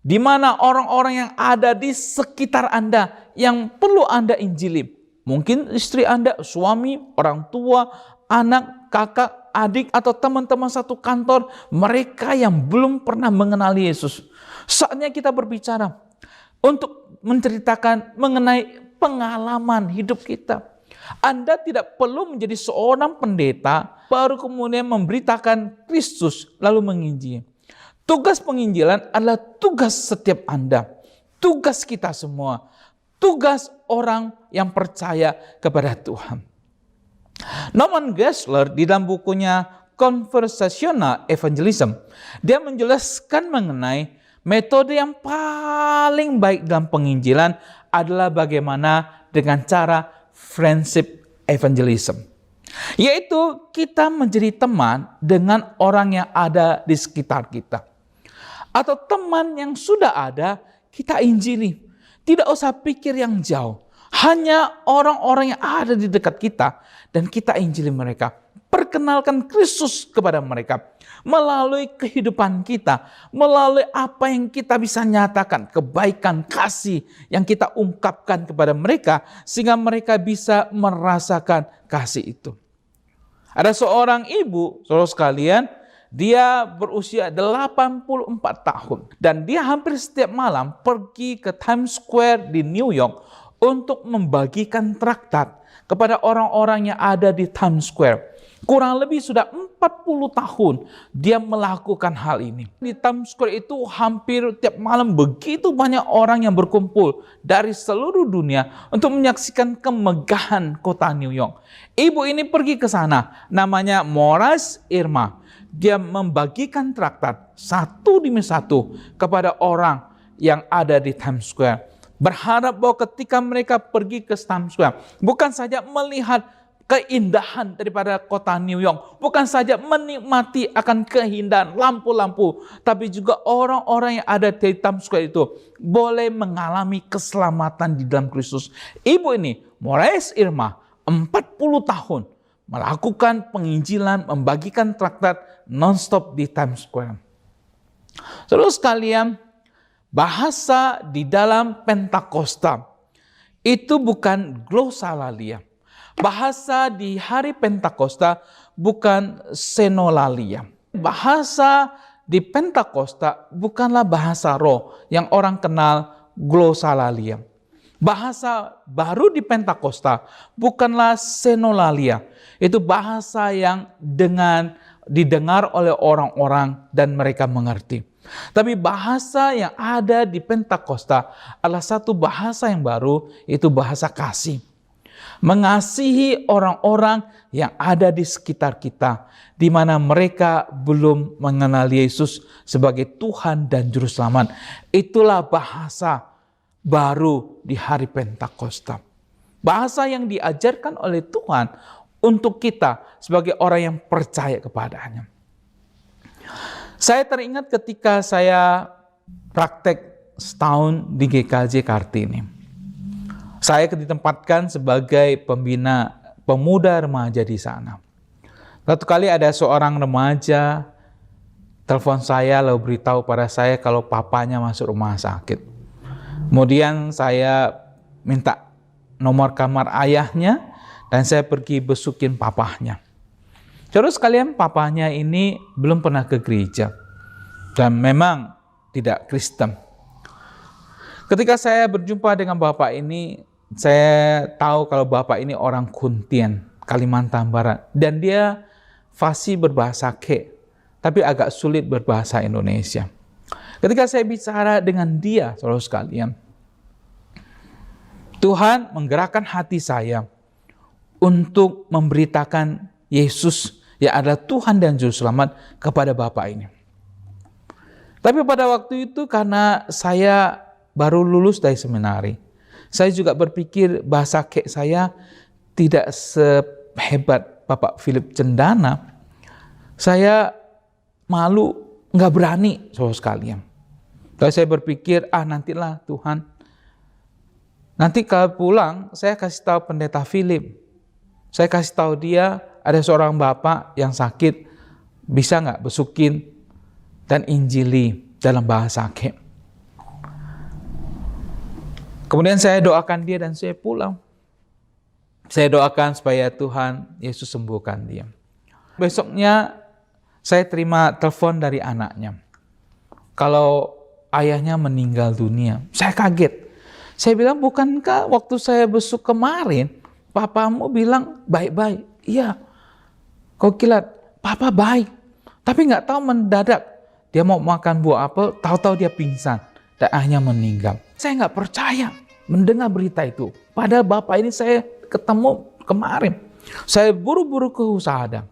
Di mana orang-orang yang ada di sekitar Anda yang perlu Anda injili. Mungkin istri Anda, suami, orang tua, anak, kakak, adik, atau teman-teman satu kantor, mereka yang belum pernah mengenali Yesus. Saatnya kita berbicara untuk menceritakan mengenai pengalaman hidup kita. Anda tidak perlu menjadi seorang pendeta baru kemudian memberitakan Kristus lalu menginjil. Tugas penginjilan adalah tugas setiap Anda, tugas kita semua, tugas orang yang percaya kepada Tuhan. Norman Geisler di dalam bukunya Conversational Evangelism, dia menjelaskan mengenai metode yang paling baik dalam penginjilan adalah bagaimana dengan cara friendship evangelism. Yaitu kita menjadi teman dengan orang yang ada di sekitar kita. Atau teman yang sudah ada, kita injili. Tidak usah pikir yang jauh. Hanya orang-orang yang ada di dekat kita dan kita injili mereka. Perkenalkan Kristus kepada mereka melalui kehidupan kita, melalui apa yang kita bisa nyatakan, kebaikan, kasih yang kita ungkapkan kepada mereka sehingga mereka bisa merasakan kasih itu. Ada seorang ibu, saudara sekalian, dia berusia 84 tahun dan dia hampir setiap malam pergi ke Times Square di New York untuk membagikan traktat kepada orang-orang yang ada di Times Square. Kurang lebih sudah 40 tahun dia melakukan hal ini. Di Times Square itu hampir tiap malam begitu banyak orang yang berkumpul dari seluruh dunia untuk menyaksikan kemegahan kota New York. Ibu ini pergi ke sana, namanya Moraes Irma. Dia membagikan traktat satu demi satu kepada orang yang ada di Times Square. Berharap bahwa ketika mereka pergi ke Times Square, bukan saja melihat keindahan daripada kota New York, bukan saja menikmati akan keindahan lampu-lampu, tapi juga orang-orang yang ada di Times Square itu boleh mengalami keselamatan di dalam Kristus. Ibu ini, Moraes Irma, 40 tahun, melakukan penginjilan, membagikan traktat non-stop di Times Square. Saudara sekalian, bahasa di dalam Pentakosta itu bukan glosalalia. Bahasa di hari Pentakosta bukan senolalia. Bahasa di Pentakosta bukanlah bahasa roh yang orang kenal glosalalia. Bahasa baru di Pentakosta bukanlah senolalia. Itu bahasa yang didengar oleh orang-orang dan mereka mengerti. Tapi bahasa yang ada di Pentakosta adalah satu bahasa yang baru, itu bahasa kasih. Mengasihi orang-orang yang ada di sekitar kita, di mana mereka belum mengenal Yesus sebagai Tuhan dan Juru Selamat. Itulah bahasa baru di hari Pentakosta. Bahasa yang diajarkan oleh Tuhan untuk kita sebagai orang yang percaya kepadanya. Saya teringat ketika saya praktek setahun di GKJ Kartini. Saya ditempatkan sebagai pembina pemuda remaja di sana. Satu kali ada seorang remaja telepon saya lalu beritahu pada saya kalau papanya masuk rumah sakit. Kemudian saya minta nomor kamar ayahnya dan saya pergi besukin papahnya. Terus sekalian, papahnya ini belum pernah ke gereja. Dan memang tidak Kristen. Ketika saya berjumpa dengan Bapak ini, saya tahu kalau Bapak ini orang Kuntien, Kalimantan Barat. Dan dia fasih berbahasa Ke, tapi agak sulit berbahasa Indonesia. Ketika saya bicara dengan dia, saudara sekalian, Tuhan menggerakkan hati saya untuk memberitakan Yesus yang adalah Tuhan dan Juru Selamat kepada Bapak ini. Tapi pada waktu itu karena saya baru lulus dari seminari, saya juga berpikir bahasa Ke saya tidak sehebat Bapak Philip Cendana. Saya malu, nggak berani, saudara sekalian. Tapi saya berpikir, nantilah Tuhan. Nanti kalau pulang, saya kasih tahu pendeta Philip. Saya kasih tahu dia ada seorang bapak yang sakit, bisa nggak besukin dan injili dalam bahasa Ke. Kemudian saya doakan dia dan saya pulang. Saya doakan supaya Tuhan Yesus sembuhkan dia. Besoknya saya terima telepon dari anaknya. Kalau ayahnya meninggal dunia. Saya kaget. Saya bilang, bukankah waktu saya besuk kemarin, papamu bilang baik-baik? Iya. Kau kilat, papa baik. Tapi nggak tahu mendadak. Dia mau makan buah apel, tahu-tahu dia pingsan. Dan akhirnya meninggal. Saya nggak percaya mendengar berita itu. Padahal bapak ini saya ketemu kemarin. Saya buru-buru ke Husada.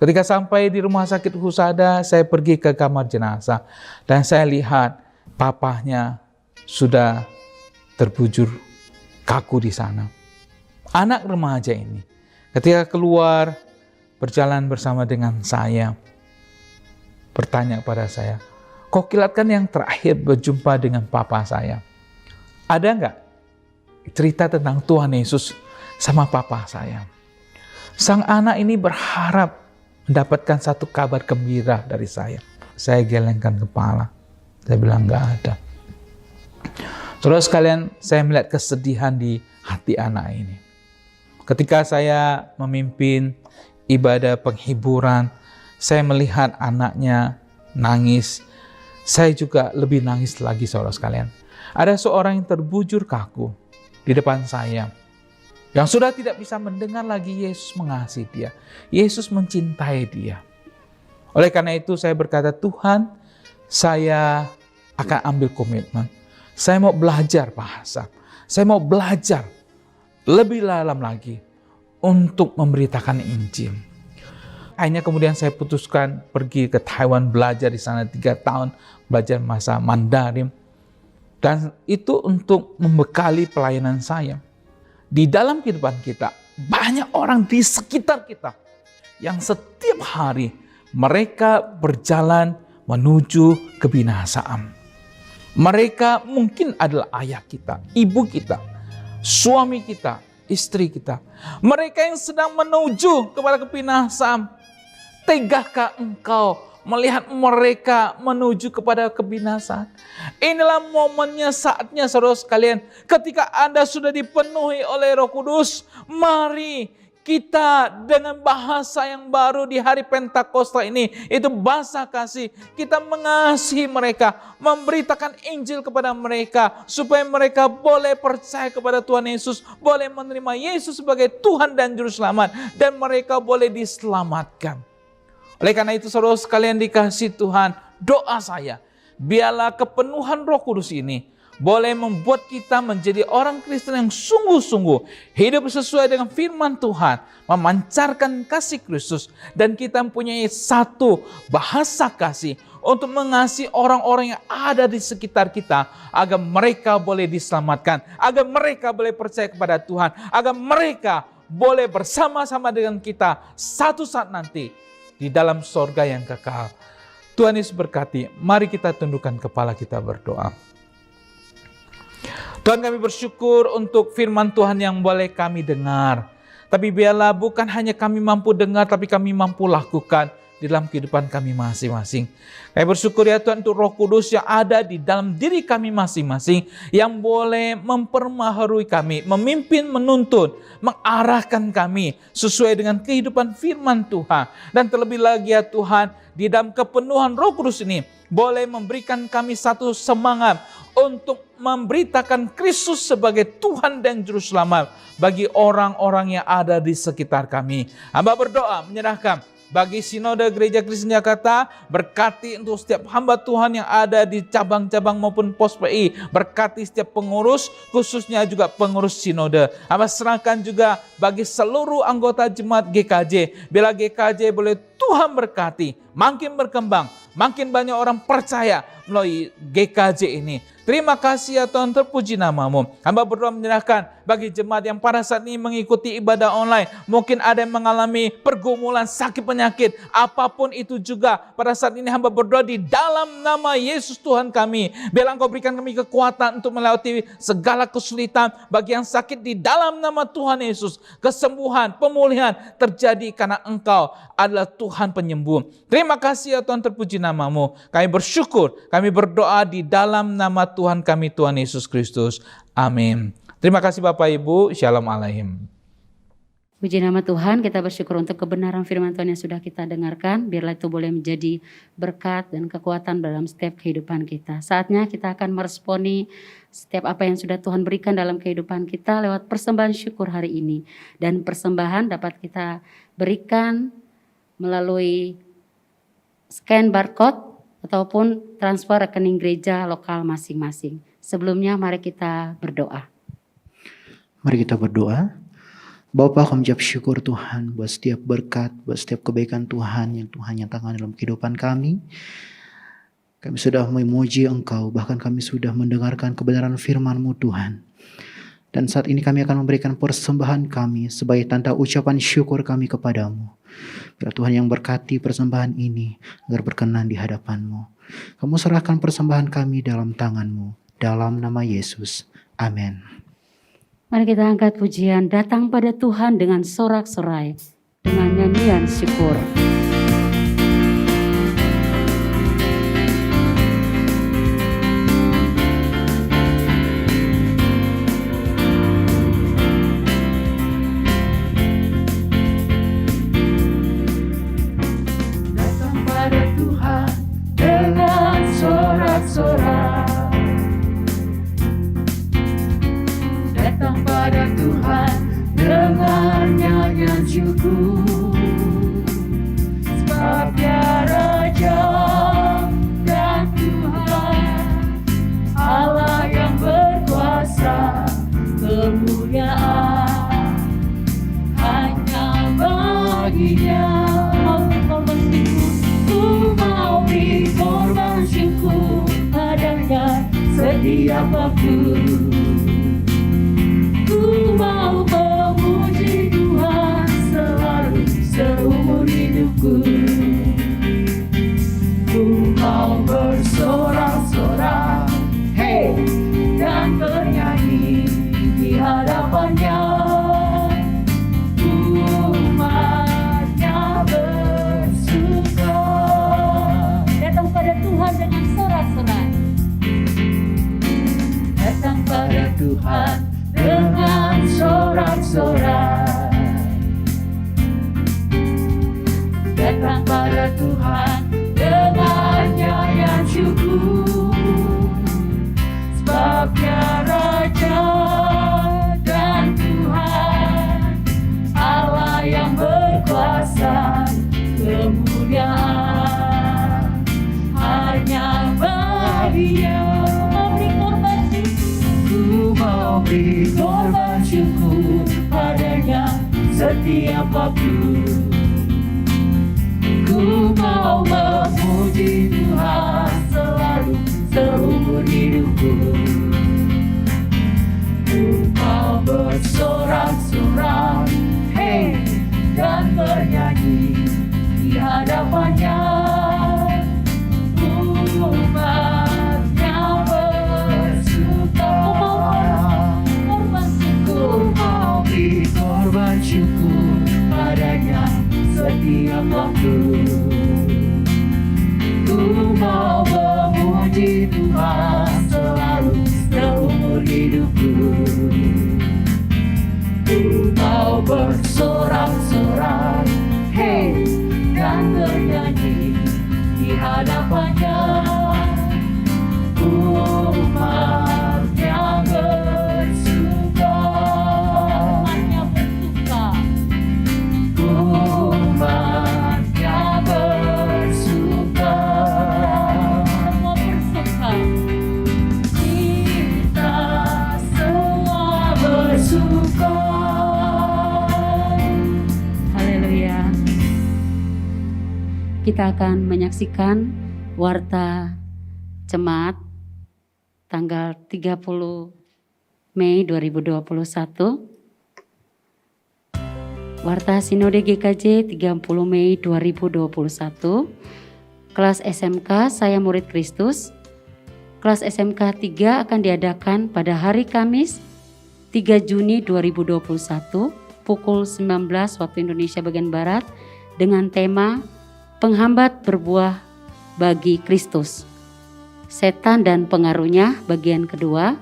Ketika sampai di rumah sakit Husada, saya pergi ke kamar jenazah. Dan saya lihat papahnya sudah terbujur kaku di sana. Anak remaja ini ketika keluar berjalan bersama dengan saya, bertanya kepada saya, kok Kilat kan yang terakhir berjumpa dengan papa saya. Ada nggak cerita tentang Tuhan Yesus sama papa saya? Sang anak ini berharap mendapatkan satu kabar gembira dari saya. Saya gelengkan kepala. Saya bilang nggak ada. Saudara sekalian, saya melihat kesedihan di hati anak ini. Ketika saya memimpin ibadah penghiburan, saya melihat anaknya nangis. Saya juga lebih nangis lagi, saudara sekalian. Ada seorang yang terbujur kaku di depan saya, yang sudah tidak bisa mendengar lagi Yesus mengasihi dia. Yesus mencintai dia. Oleh karena itu saya berkata, Tuhan, saya akan ambil komitmen. Saya mau belajar bahasa. Saya mau belajar lebih dalam lagi untuk memberitakan Injil. Akhirnya kemudian saya putuskan pergi ke Taiwan, belajar di sana 3 tahun, belajar bahasa Mandarin. Dan itu untuk membekali pelayanan saya. Di dalam kehidupan kita, banyak orang di sekitar kita yang setiap hari mereka berjalan menuju kebinasaan. Mereka mungkin adalah ayah kita, ibu kita, suami kita, istri kita. Mereka yang sedang menuju kepada kebinasaan. Tegakah engkau melihat mereka menuju kepada kebinasaan? Inilah momennya, saatnya saudara sekalian. Ketika Anda sudah dipenuhi oleh Roh Kudus, mari kita dengan bahasa yang baru di hari Pentakosta ini, itu bahasa kasih. Kita mengasihi mereka, memberitakan Injil kepada mereka, supaya mereka boleh percaya kepada Tuhan Yesus, boleh menerima Yesus sebagai Tuhan dan Juru Selamat, dan mereka boleh diselamatkan. Oleh karena itu saudara sekalian dikasihi Tuhan, doa saya, biarlah kepenuhan Roh Kudus ini boleh membuat kita menjadi orang Kristen yang sungguh-sungguh hidup sesuai dengan firman Tuhan, memancarkan kasih Kristus, dan kita mempunyai satu bahasa kasih untuk mengasihi orang-orang yang ada di sekitar kita, agar mereka boleh diselamatkan, agar mereka boleh percaya kepada Tuhan, agar mereka boleh bersama-sama dengan kita satu saat nanti di dalam sorga yang kekal. Tuhan Yesus berkati. Mari kita tundukkan kepala kita berdoa. Tuhan, kami bersyukur untuk firman Tuhan yang boleh kami dengar. Tapi biarlah bukan hanya kami mampu dengar, tapi kami mampu lakukan di dalam kehidupan kami masing-masing. Kami bersyukur ya Tuhan untuk Roh Kudus yang ada di dalam diri kami masing-masing yang boleh mempermaharui kami, memimpin, menuntun, mengarahkan kami sesuai dengan kehidupan firman Tuhan. Dan terlebih lagi ya Tuhan, di dalam kepenuhan Roh Kudus ini boleh memberikan kami satu semangat untuk memberitakan Kristus sebagai Tuhan dan Juru Selamat bagi orang-orang yang ada di sekitar kami. Hamba berdoa menyerahkan bagi Sinode Gereja Kristen Jakarta, berkati untuk setiap hamba Tuhan yang ada di cabang-cabang maupun pos PI, berkati setiap pengurus, khususnya juga pengurus Sinode. Hamba serahkan juga bagi seluruh anggota jemaat GKJ, bila GKJ boleh Tuhan berkati, makin berkembang, makin banyak orang percaya melalui GKJ ini. Terima kasih ya Tuhan, terpuji namamu. Hamba berdoa menyerahkan bagi jemaat yang pada saat ini mengikuti ibadah online. Mungkin ada yang mengalami pergumulan, sakit, penyakit. Apapun itu juga pada saat ini hamba berdoa di dalam nama Yesus Tuhan kami. Biarlah Engkau berikan kami kekuatan untuk melewati segala kesulitan. Bagi yang sakit di dalam nama Tuhan Yesus. Kesembuhan, pemulihan terjadi karena Engkau adalah Tuhan penyembuh. Terima kasih ya Tuhan, terpuji namamu. Kami bersyukur, kami berdoa di dalam nama Tuhan kami, Tuhan Yesus Kristus. Amin. Terima kasih Bapak Ibu. Shalom Aleichem. Puji nama Tuhan, kita bersyukur untuk kebenaran firman Tuhan yang sudah kita dengarkan. Biarlah itu boleh menjadi berkat dan kekuatan dalam setiap kehidupan kita. Saatnya kita akan meresponi setiap apa yang sudah Tuhan berikan dalam kehidupan kita lewat persembahan syukur hari ini. Dan persembahan dapat kita berikan melalui scan barcode ataupun transfer rekening gereja lokal masing-masing. Sebelumnya mari kita berdoa. Mari kita berdoa. Bapa, kami ucap syukur Tuhan buat setiap berkat, buat setiap kebaikan Tuhan yang Tuhan nyatakan dalam kehidupan kami. Kami sudah memuji Engkau, bahkan kami sudah mendengarkan kebenaran firman-Mu Tuhan. Dan saat ini kami akan memberikan persembahan kami sebagai tanda ucapan syukur kami kepadamu. Biar Tuhan yang berkati persembahan ini agar berkenan di hadapan-Mu. Kamu serahkan persembahan kami dalam tangan-Mu. Dalam nama Yesus. Amin. Mari kita angkat pujian datang pada Tuhan dengan sorak-sorai, dengan nyanyian syukur. Datang pada Tuhan dengan sorak-sorai. Datang pada Tuhan dengan nyanyian syukur. Sebab Dia Raja dan Tuhan, Allah yang berkuasa, kemuliaan hanya Baginya. Ku mau berkorban syukur padanya setiap waktu. Ku mau memuji Tuhan selalu seumur hidupku. Ku mau bersorak-sorak, hey, dan bernyanyi di hadapannya. Umatnya bersuka. Datang pada Tuhan dengan sorak-sorai. Datang pada Tuhan dengan sorak-sorai. Datang pada Tuhan dengan nyanyian syukur. Sebab Dia Raja dan Tuhan, Allah yang berkuasa, kemuliaan hanya Baginya. Ku mau beri korban syukur padanya setiap waktu. Ku mau memuji Tuhan selalu seumur hidupku. Ku mau bersorak-sorak, hey, dan bernyanyi di hadapannya. Umatnya bersuka. Ku mau berkorban syukur padanya setiap waktu. mau memuji Tuhan selalu seumur hidupku. Ku mau bersorak-sorak, hey, dan bernyanyi di hadapannya. Umat yang bersuka, umat yang bersuka, kita semua bersuka. Haleluya. Kita akan menyaksikan warta jemaat tanggal 30 Mei 2021. Warta Sinode GKJ 30 Mei 2021. Kelas SMK Saya Murid Kristus. Kelas SMK 3 akan diadakan pada hari Kamis 3 Juni 2021 pukul 19 waktu Indonesia bagian Barat dengan tema Penghambat Berbuah Bagi Kristus. Setan dan Pengaruhnya bagian kedua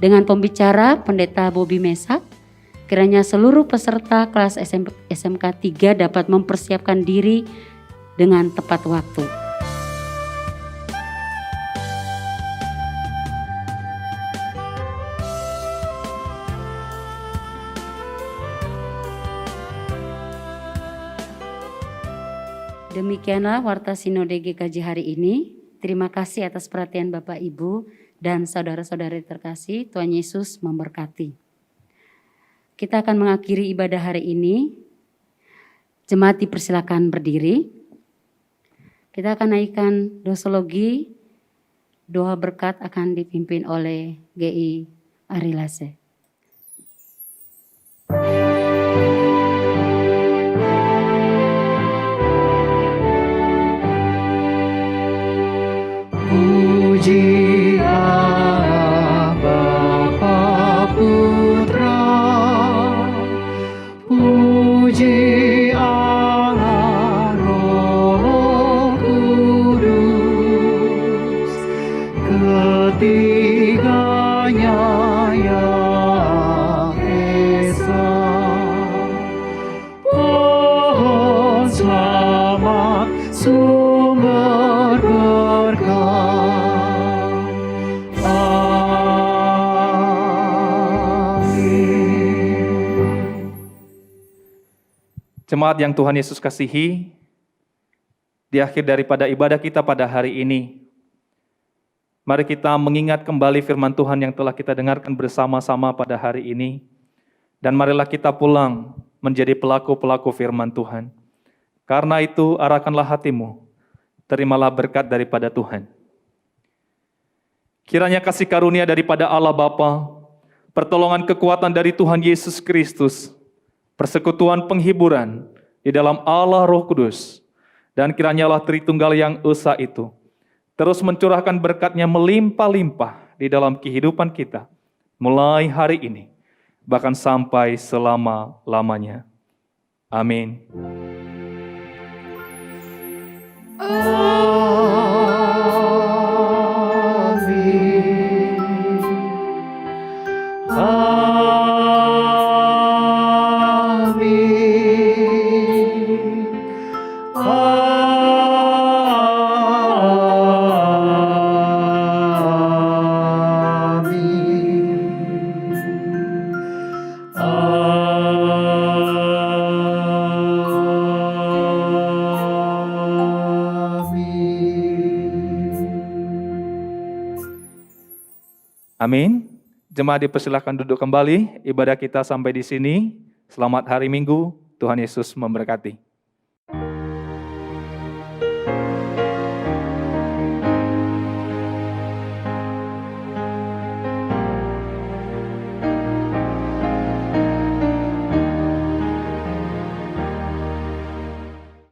dengan pembicara Pendeta Bobby Mesak. Kiranya seluruh peserta kelas SMK 3 dapat mempersiapkan diri dengan tepat waktu. Demikianlah Warta Sinode GKJ hari ini. Terima kasih atas perhatian Bapak Ibu dan saudara-saudari terkasih. Tuhan Yesus memberkati. Kita akan mengakhiri ibadah hari ini. Jemaat dipersilakan berdiri. Kita akan naikkan dosologi. Doa berkat akan dipimpin oleh GI Arilase. Puji Allah Bapa Putra, puji Allah Roh Kudus, ketiganya yang esa. Pohon selamat sumber berkah. Jemaat yang Tuhan Yesus kasihi, di akhir daripada ibadah kita pada hari ini, mari kita mengingat kembali firman Tuhan yang telah kita dengarkan bersama-sama pada hari ini, dan marilah kita pulang menjadi pelaku-pelaku firman Tuhan. Karena itu, arahkanlah hatimu, terimalah berkat daripada Tuhan. Kiranya kasih karunia daripada Allah Bapa, pertolongan kekuatan dari Tuhan Yesus Kristus, persekutuan penghiburan di dalam Allah Roh Kudus, dan kiranya Allah Tritunggal yang esa itu terus mencurahkan berkat-Nya melimpah-limpah di dalam kehidupan kita, mulai hari ini, bahkan sampai selama-lamanya. Amin. Amin. Jemaat dipersilakan duduk kembali. Ibadah kita sampai di sini. Selamat hari Minggu. Tuhan Yesus memberkati.